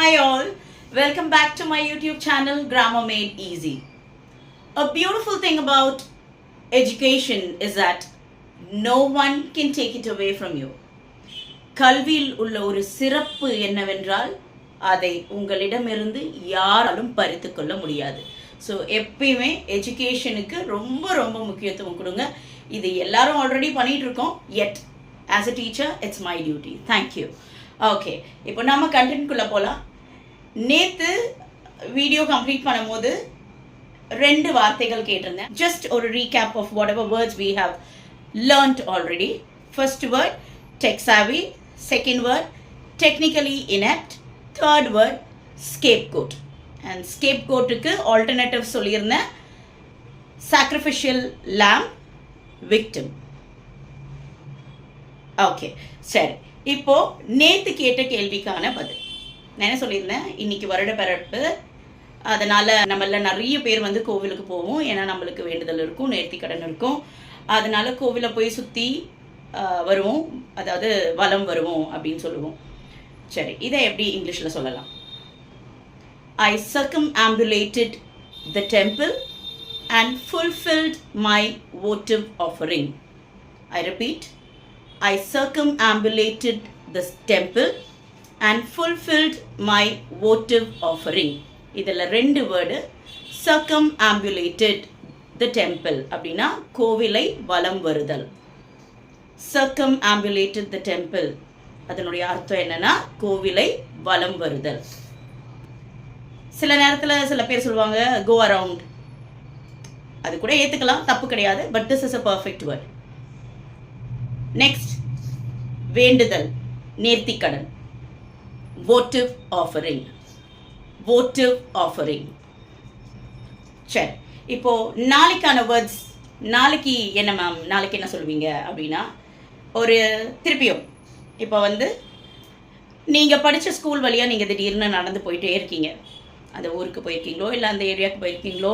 Hi all, welcome back to my YouTube channel Grammar Made Easy. A beautiful thing about education is that no one can take it away from you. கல்வியில் உள்ள ஒரு சிறப்பு என்னவென்றால் அதை உங்களிடமிருந்து யாராலும் பறித்து கொள்ள முடியாது. ஸோ எப்பயுமே எஜுகேஷனுக்கு ரொம்ப ரொம்ப முக்கியத்துவம் கொடுங்க. இது எல்லாரும் ஆல்ரெடி பண்ணிட்டு இருக்கோம். yet as a teacher it's my duty. Thank you. Okay, இப்போ நம்ம கண்டென்ட்குள்ளே போகலாம். நேற்று வீடியோ கம்ப்ளீட் பண்ணும்போது ரெண்டு வார்த்தைகள் கேட்டிருந்தேன். ஜஸ்ட் ஒரு recap of whatever words we have learnt already. First word tech savvy, second word technically inept, third word scapegoat. And scapegoatக்கு alternative சொல்லியிருந்தேன் sacrificial lamb, victim. ஓகே, சரி. இப்போ நேற்று கேட்ட கேள்விக்கான பதில் நான் என்ன சொல்லியிருந்தேன், இன்னைக்கு வருட பிறப்பு, அதனால் நம்மள நிறைய பேர் வந்து கோவிலுக்கு போவோம். ஏன்னா நம்மளுக்கு வேண்டுதல் இருக்கும், நேர்த்தி கடன் இருக்கும். அதனால கோவிலை போய் சுற்றி வருவோம், அதாவது வலம் வருவோம் அப்படின்னு சொல்லுவோம். சரி, இதை எப்படி இங்கிலீஷில் சொல்லலாம்? I circumambulated the temple and fulfilled my votive offering. I repeat, I circumambulated the temple and fulfilled my votive offering. இதில் ரெண்டு வேர்டு. circumambulated the temple அப்படின்னா கோவிலை வலம் வருதல். circumambulated the temple அதனுடைய அர்த்தம் என்னன்னா கோவிலை வலம் வருதல். சில நேரத்தில் சில பேர் சொல்லுவாங்க go around, அது கூட ஏற்றுக்கலாம், தப்பு கிடையாது. But this is a perfect word. Next வேண்டுதல், நேர்த்திக்கடன், votive offering. votive offering. சரி, இப்போ நாளைக்கான வேர்ட்ஸ். நாளைக்கு என்ன மேம், நாளைக்கு என்ன சொல்லுவீங்க அப்படின்னா, ஒரு திருப்பியும் இப்போ வந்து நீங்கள் படித்த ஸ்கூல் வழியாக நீங்கள் திடீர்னு நடந்து போயிட்டே இருக்கீங்க. அந்த ஊருக்கு போயிருக்கீங்களோ இல்லை அந்த ஏரியாவுக்கு போயிருக்கீங்களோ,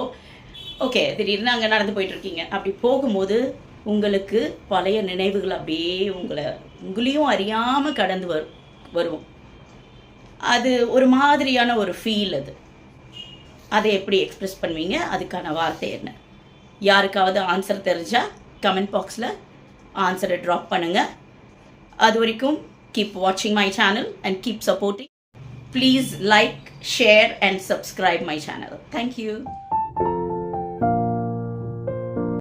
ஓகே, திடீர்னு அங்கே நடந்து போயிட்டுருக்கீங்க. அப்படி போகும்போது உங்களுக்கு பழைய நினைவுகள் அப்படியே உங்களையும் அறியாமல் கடந்து வருவோம். அது ஒரு மாதிரியான ஒரு ஃபீல். அதை எப்படி எக்ஸ்ப்ரெஸ் பண்ணுவீங்க? அதுக்கான வார்த்தை என்ன? யாருக்காவது ஆன்சர் தெரிஞ்சால் கமெண்ட் பாக்ஸில் ஆன்சரை ட்ராப் பண்ணுங்கள். அது வரைக்கும் கீப் வாட்சிங் my channel and keep supporting. Please like, share and subscribe my channel. Thank you.